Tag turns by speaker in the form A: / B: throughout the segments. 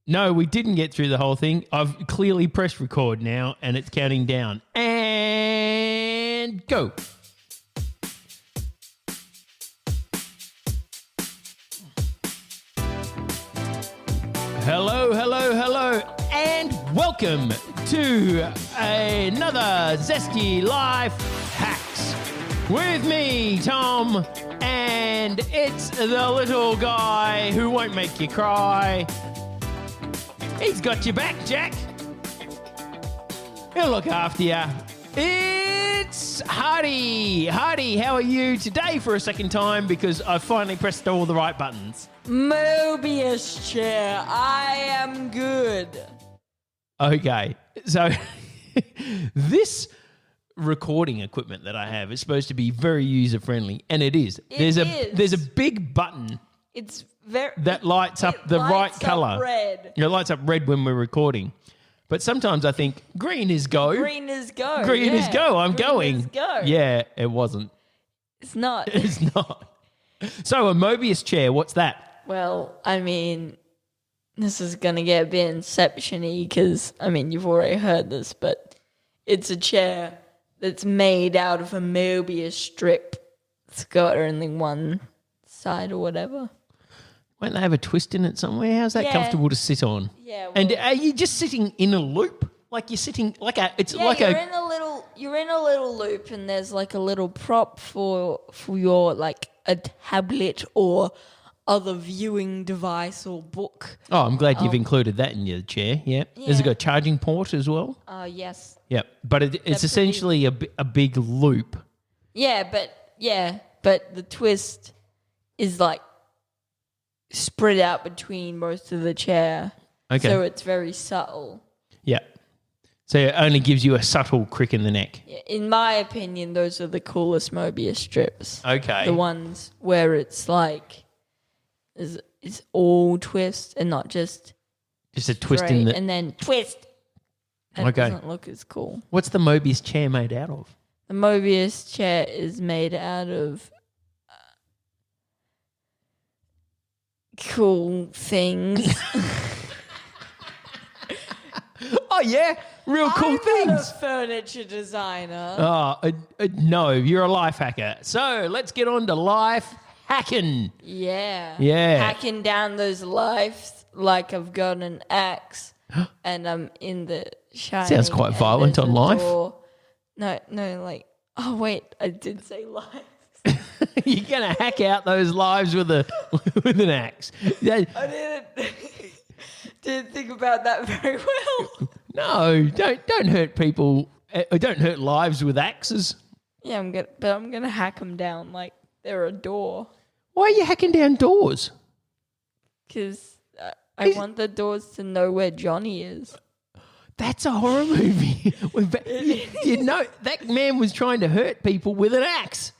A: No, we didn't get through the whole thing. I've clearly pressed record now, and it's counting down. And go. Hello, hello, hello, and welcome to another Zesty Life Hacks with me, Tom, and it's the little guy who won't make you cry. He's got your back, Jack. He'll look after you. It's Hardy. Hardy, how are you today for a second time? Because I finally pressed all the right buttons.
B: Mobius chair, I am good.
A: Okay, so this recording equipment that I have is supposed to be very user-friendly, and it is. There's a big button.
B: It's very
A: that lights up the right color.
B: Red.
A: It lights up red when we're recording. But sometimes I think green is go.
B: Green is go.
A: Green is go. I'm
B: Green
A: going.
B: Is go.
A: Yeah, it wasn't.
B: It's not.
A: It's not. So a Mobius chair, what's that?
B: Well, I mean, this is going to get a bit inception-y because, I mean, you've already heard this, but it's a chair that's made out of a Mobius strip. It's got only one side or whatever.
A: Won't they have a twist in it somewhere? How's that comfortable to sit on?
B: Yeah. Well,
A: and are you just sitting in a loop? Like you're sitting like a? It's
B: yeah,
A: like
B: you're in a little loop, and there's like a little prop for your like a tablet or other viewing device or book.
A: Oh, I'm glad you've included that in your chair. Yeah. Has it got a charging port as well?
B: Yes.
A: Yep. But it's essentially a big loop.
B: Yeah, but the twist is like spread out between most of the chair.
A: Okay.
B: So it's very subtle.
A: Yeah. So it only gives you a subtle crick in the neck.
B: Yeah, in my opinion, those are the coolest Mobius strips.
A: Okay.
B: The ones where it's like it's all twist and not just
A: a twist in the...
B: and then twist. That doesn't look as cool.
A: What's the Mobius chair made out of?
B: The Mobius chair is made out of cool things.
A: Oh, yeah? Real cool
B: I'm
A: things.
B: not a furniture designer.
A: Oh, no, you're a life hacker. So let's get on to life hacking.
B: Yeah.
A: Yeah.
B: Hacking down those lives like I've got an axe and I'm in the shining.
A: Sounds quite violent on life.
B: Door. No, like, oh, wait, I did say lives.
A: You're going to hack out those lives with an axe.
B: I didn't think about that very well.
A: No, don't hurt people. Don't hurt lives with axes.
B: Yeah, I'm gonna hack them down like they're a door.
A: Why are you hacking down doors?
B: Because I want the doors to know where Johnny is.
A: That's a horror movie. You know, that man was trying to hurt people with an axe.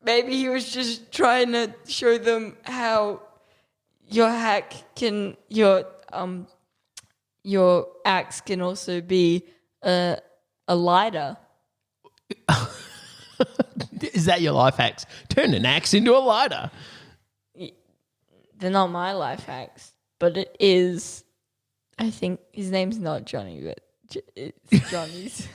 B: Maybe he was just trying to show them how your hack can your axe can also be a lighter.
A: Is that your life hacks? Turn an axe into a lighter.
B: They're not my life hacks, but it is. I think his name's not Johnny, but it's Johnny's.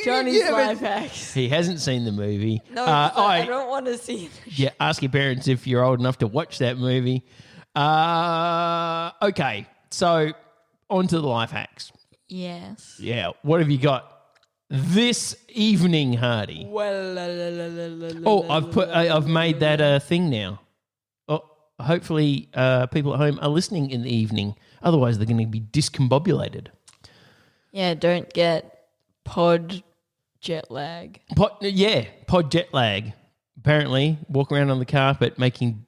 B: Johnny's life hacks.
A: He hasn't seen the movie.
B: No, I don't want to see it.
A: Yeah, ask your parents if you're old enough to watch that movie. Okay, so on to the life hacks.
B: Yes.
A: Yeah, what have you got this evening, Hardy? I've made that a thing now. Oh, hopefully people at home are listening in the evening. Otherwise, they're going to be discombobulated.
B: Yeah, don't get pod jet lag.
A: Pod jet lag. Apparently, walk around on the carpet making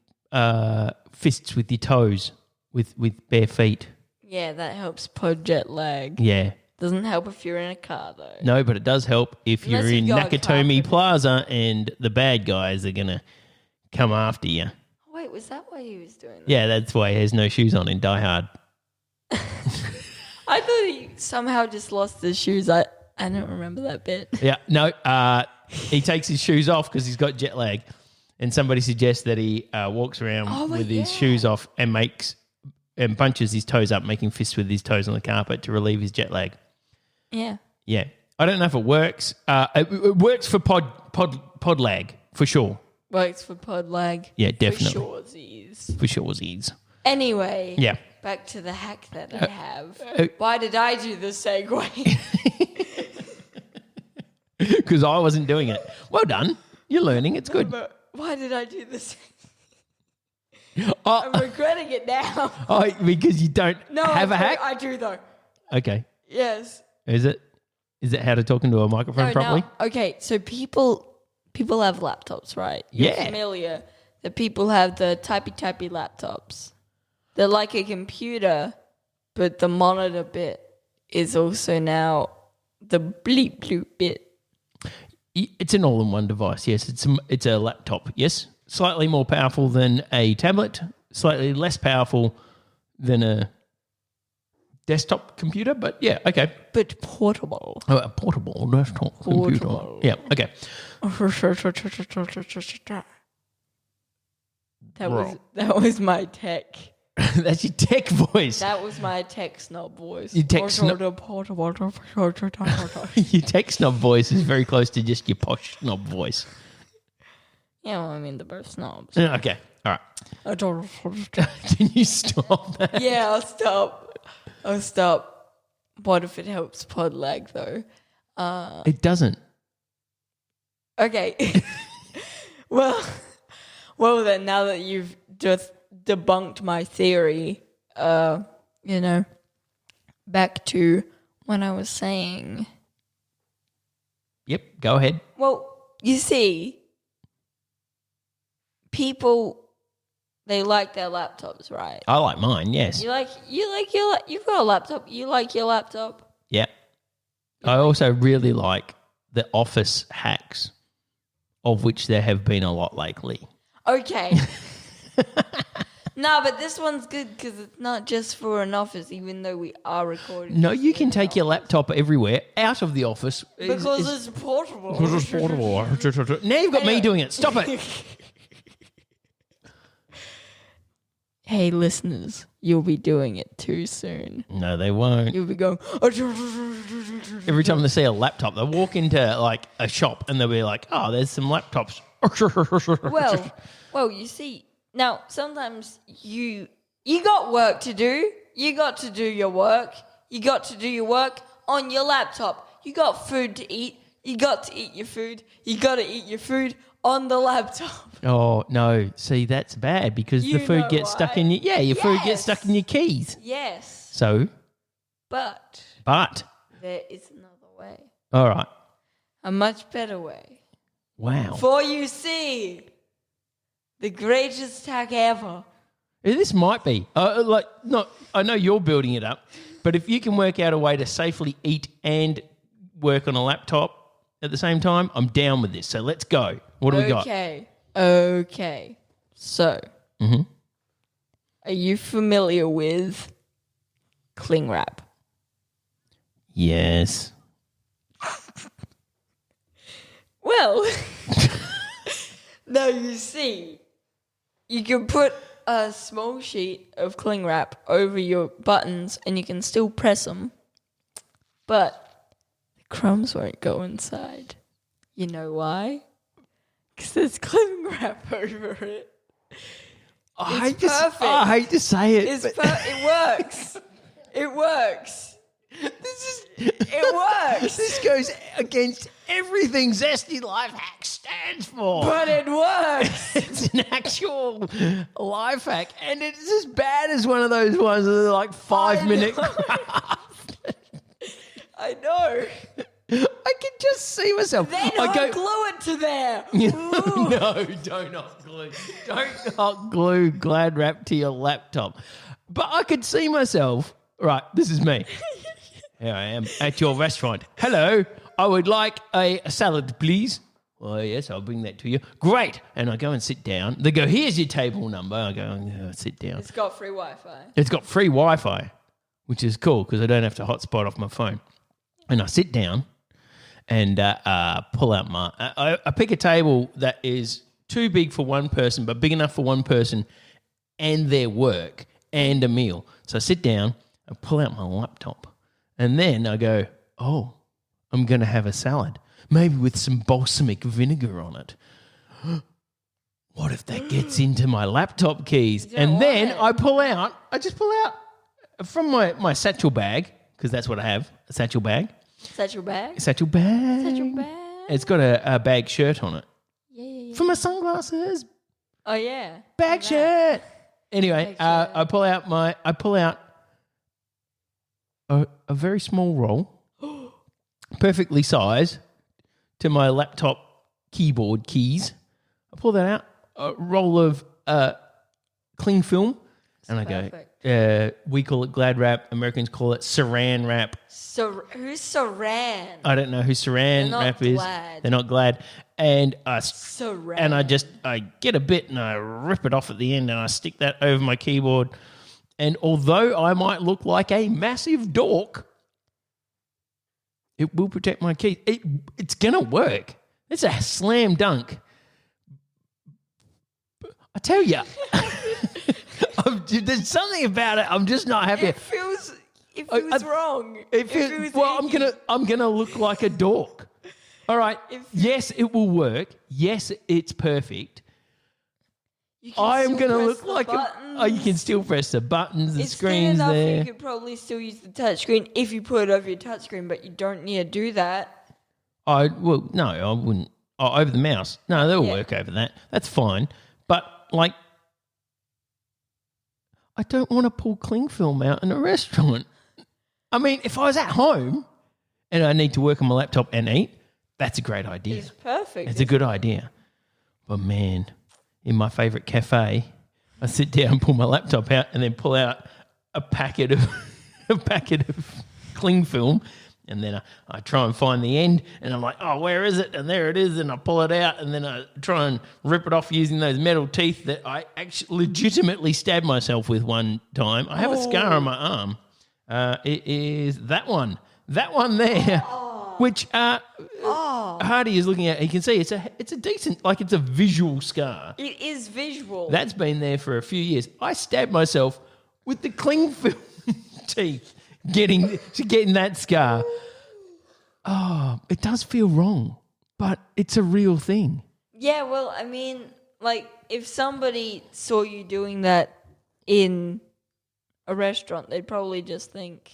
A: fists with your toes with bare feet.
B: Yeah, that helps pod jet lag.
A: Yeah.
B: Doesn't help if you're in a car, though.
A: No, but it does help if
B: Unless
A: you're in
B: you've got a
A: Nakatomi
B: carpet.
A: Plaza and the bad guys are going to come after you.
B: Wait, was that why he was doing that?
A: Yeah, that's why he has no shoes on in Die Hard.
B: I thought he somehow just lost his shoes. I don't remember that bit.
A: Yeah, no, he takes his shoes off because he's got jet lag. And somebody suggests that he walks around with his shoes off and makes and punches his toes up, making fists with his toes on the carpet to relieve his jet lag.
B: Yeah.
A: Yeah. I don't know if it works. It works for pod lag, for sure.
B: Works for pod lag.
A: Yeah, definitely. For sure.
B: Anyway.
A: Yeah.
B: Back to the hack that I have. Why did I do the segue?
A: Because I wasn't doing it. Well done. You're learning. It's good.
B: But why did I do this? I'm regretting it now.
A: Oh, because you don't have a hack?
B: I do though.
A: Okay.
B: Yes.
A: Is it how to talk into a microphone properly?
B: No. Okay, so people have laptops, right? You're familiar that people have the typey laptops. They're like a computer, but the monitor bit is also now the bleep bloop bit.
A: It's an all-in-one device, yes. It's a laptop, yes. Slightly more powerful than a tablet, slightly less powerful than a desktop computer, but yeah, okay.
B: But portable.
A: Oh, a portable desktop computer. Yeah, okay.
B: That was my tech.
A: That's your tech voice.
B: That was my tech snob voice.
A: Your tech snob. Your tech snob voice is very close to just your posh snob voice.
B: Yeah, well, I mean, they're both snobs.
A: Okay, all right. Can you stop that?
B: Yeah, I'll stop. What if it helps pod lag, though?
A: It doesn't.
B: Okay. well, then, now that you've just debunked my theory, back to when I was saying.
A: Yep, go ahead.
B: Well, you see, people, they like their laptops, right?
A: I like mine, yes.
B: You've got a laptop. You like your laptop?
A: Yeah. I also really like the office hacks, of which there have been a lot lately.
B: Okay. No, but this one's good because it's not just for an office, even though we are recording.
A: No, you can take your laptop everywhere, out of the office.
B: Because it's portable.
A: Because it's portable. Now you've got me doing it. Stop it.
B: Hey, listeners, you'll be doing it too soon.
A: No, they won't.
B: You'll be going...
A: Every time they see a laptop, they walk into like a shop and they'll be like, oh, there's some laptops.
B: Well, you see... Now, sometimes you got work to do. You got to do your work. You got to do your work on your laptop. You got food to eat. You got to eat your food. You got to eat your food on the laptop.
A: Oh, no. See, that's bad because the food gets stuck in your... Yeah, your food gets stuck in your keys.
B: Yes.
A: So?
B: But... there is another way.
A: All right.
B: A much better way.
A: Wow.
B: For you see... the greatest hack ever.
A: This might be. I know you're building it up, but if you can work out a way to safely eat and work on a laptop at the same time, I'm down with this. So let's go. What do we got?
B: Okay. So, are you familiar with cling wrap?
A: Yes.
B: Well, no, you see... you can put a small sheet of cling wrap over your buttons and you can still press them, but the crumbs won't go inside. You know why? Because there's cling wrap over it.
A: I hate to say it.
B: It works. It works. It works.
A: This goes against everything Zesty Life Hack stands for.
B: But it works.
A: It's an actual life hack, and it's as bad as one of those ones that are like 5-minute craft.
B: I know.
A: I can just see myself.
B: Then hot glue it to there.
A: No, don't hot glue. Don't hot glue Glad Wrap to your laptop. But I could see myself. Right, this is me. Here I am at your restaurant. Hello, I would like a salad, please. Oh, yes, I'll bring that to you. Great. And I go and sit down. They go, here's your table number. I go, sit down.
B: It's got free Wi-Fi.
A: It's got free Wi-Fi, which is cool because I don't have to hotspot off my phone. And I sit down and pull out my... I pick a table that is too big for one person but big enough for one person and their work and a meal. So I sit down, I pull out my laptop, and then I go, oh, I'm going to have a salad, maybe with some balsamic vinegar on it. What if that gets into my laptop keys? And then I just pull out from my satchel bag, because that's what I have, a satchel bag.
B: Satchel bag?
A: Satchel bag.
B: Satchel bag?
A: It's got a bag shirt on it.
B: Yeah.
A: For my sunglasses.
B: Oh, yeah.
A: Bag shirt. Anyway,
B: Bag shirt.
A: I pull out a very small roll, perfectly sized to my laptop keyboard keys. I pull that out, a roll of cling film, and I go, we call it Glad wrap. Americans call it Saran wrap.
B: Who's Saran?
A: I don't know who Saran wrap is. They're not Glad. And
B: Saran.
A: And I get a bit and I rip it off at the end and I stick that over my keyboard. And although I might look like a massive dork, it will protect my keys. It's going to work. It's a slam dunk. I tell you, there's something about it. I'm just not happy.
B: It feels wrong.
A: I'm gonna look like a dork. All right. Yes, it will work. Yes, it's perfect. I am gonna look like you can still press the buttons. The screens there.
B: You could probably still use the touchscreen if you put it over your touchscreen, but you don't need to do that.
A: No, I wouldn't. Oh, over the mouse. No, they'll work over that. That's fine. But like, I don't want to pull cling film out in a restaurant. I mean, if I was at home and I need to work on my laptop and eat, that's a great idea.
B: It's perfect.
A: It's a good idea. But man, in my favourite cafe, I sit down, pull my laptop out, and then pull out a packet of cling film, and then I try and find the end, and I'm like, oh, where is it? And there it is, and I pull it out, and then I try and rip it off using those metal teeth that I actually legitimately stabbed myself with one time. I have a scar on my arm. It is that one there, which Hardy is looking at. You can see it's a decent, like it's a visual scar.
B: It is visual.
A: That's been there for a few years. I stabbed myself with the cling film teeth. Getting that scar. Oh, it does feel wrong, but it's a real thing.
B: Yeah, well, I mean, like, if somebody saw you doing that in a restaurant, they'd probably just think,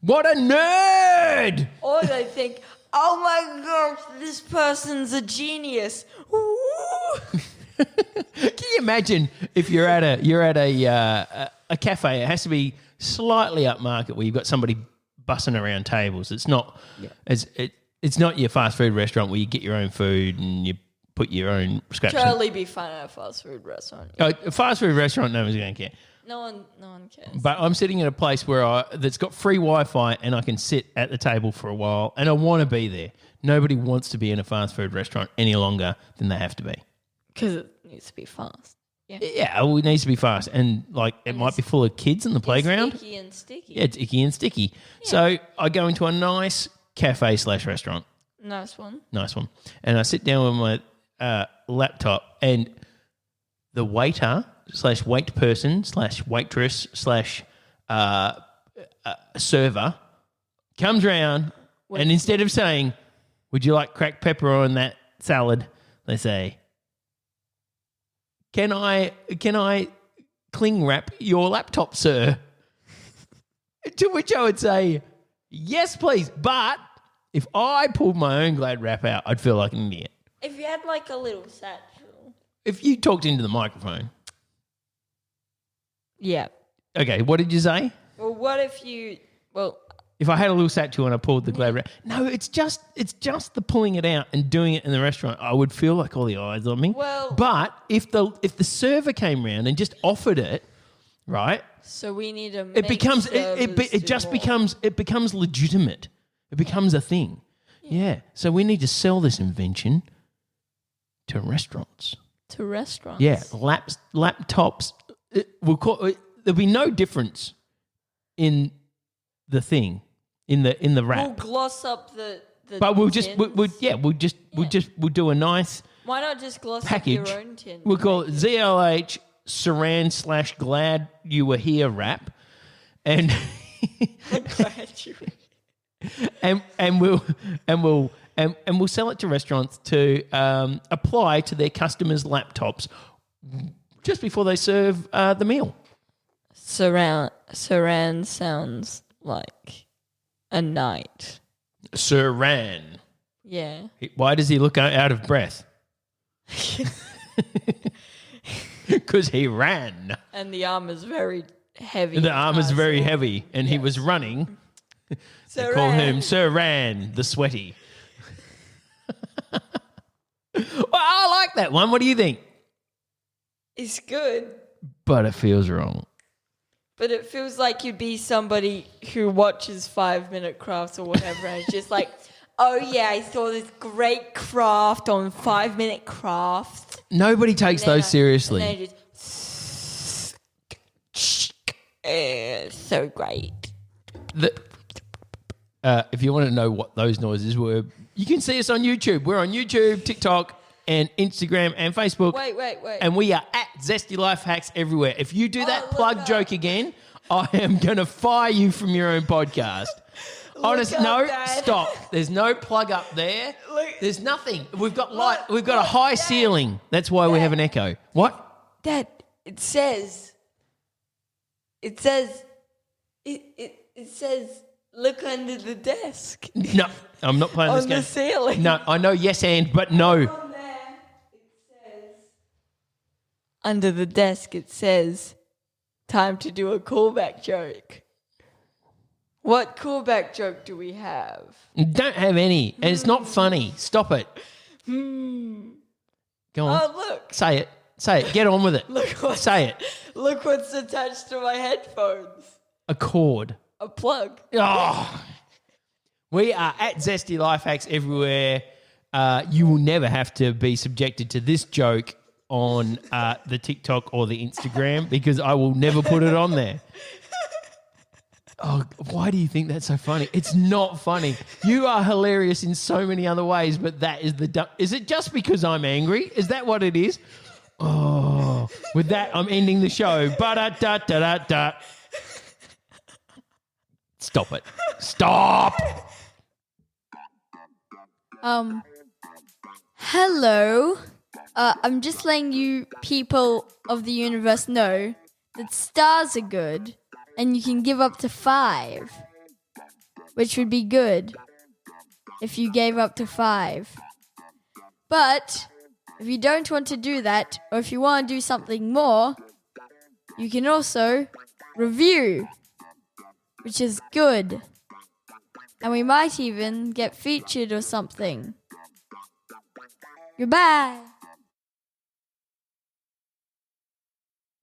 A: what a nerd!
B: Or they think, oh my gosh, this person's a genius.
A: Can you imagine if you're at a cafe? It has to be slightly upmarket where you've got somebody bussing around tables. It's not it's not your fast food restaurant where you get your own food and you put your own scraps.
B: Totally be fun at a fast food restaurant.
A: A fast food restaurant, no one's going to care.
B: No one cares.
A: But I'm sitting in a place where that's got free Wi-Fi and I can sit at the table for a while and I want to be there. Nobody wants to be in a fast food restaurant any longer than they have to be.
B: Because it needs to be fast. Yeah,
A: it needs to be fast. And like it might be full of kids in the playground.
B: It's icky and sticky.
A: Yeah, it's icky and sticky. Yeah. So I go into a nice cafe/restaurant.
B: Nice one.
A: And I sit down with my laptop and the waiter / wait person / waitress / server comes round and instead of saying, would you like cracked pepper on that salad? They say, Can I cling wrap your laptop, sir? To which I would say, yes, please. But if I pulled my own Glad wrap out, I'd feel like an idiot.
B: If you had like a little satchel.
A: If you talked into the microphone.
B: Yeah.
A: Okay, what did you say?
B: Well, what if you... Well...
A: If I had a little satchel and I pulled the Glad wrap... No, it's just the pulling it out and doing it in the restaurant. I would feel like all the eyes on me.
B: Well...
A: But if the server came round and just offered it, right?
B: So we need to
A: it becomes legitimate. It becomes a thing. Yeah. So we need to sell this invention to restaurants.
B: To restaurants.
A: Yeah, laptops. There'll be no difference in the thing, in the wrap.
B: We'll gloss up the
A: but we'll do a nice
B: Why not just gloss
A: package.
B: up your own tin?
A: We'll call it ZLH saran / glad you were here wrap, and
B: I'm glad you.
A: and we'll sell it to restaurants to apply to their customers' laptops just before they serve the meal.
B: Saran sounds like a knight.
A: Saran.
B: Yeah.
A: Why does he look out of breath? Because he ran.
B: And the arm is very heavy.
A: The arm is very heavy, and he was running. They call him Sir Ran, the sweaty. Well, I like that one. What do you think?
B: It's good.
A: But it feels wrong.
B: But it feels like you'd be somebody who watches 5-Minute Crafts or whatever, and it's just like, oh yeah, I saw this great craft on 5-Minute Crafts.
A: Nobody takes those seriously.
B: And they just, so great.
A: If you want to know what those noises were, you can see us on YouTube. We're on YouTube, TikTok, and Instagram and Facebook.
B: Wait.
A: And we are at Zesty Life Hacks everywhere. If you do that plug joke again, I am going to fire you from your own podcast. Honestly, no,
B: Dad.
A: stop. There's no plug up there.
B: Look.
A: There's nothing. We've got light. We've got a high ceiling. That's why we have an echo. What?
B: Dad, it says, look under the desk.
A: No, I'm not playing this
B: On
A: game.
B: the ceiling.
A: No, I know yes and, but no.
B: On there, it says, under the desk, it says, time to do a callback joke. What callback joke do we have?
A: Don't have any, and it's not funny. Stop it. Go on.
B: Oh, look.
A: Say it. Say it. Get on with it. Say it.
B: Look what's attached to my headphones.
A: A cord.
B: A plug.
A: Oh. We are at Zesty Life Hacks everywhere. You will never have to be subjected to this joke on the TikTok or the Instagram because I will never put it on there. Oh, why do you think that's so funny? It's not funny. You are hilarious in so many other ways, but that is is it just because I'm angry? Is that what it is? Oh, with that, I'm ending the show. Ba-da-da-da-da-da. Stop it. Stop.
C: Hello. I'm just letting you people of the universe know that stars are good and you can give up to 5, which would be good if you gave up to 5. But if you don't want to do that, or if you want to do something more, you can also review, which is good. And we might even get featured or something. Goodbye.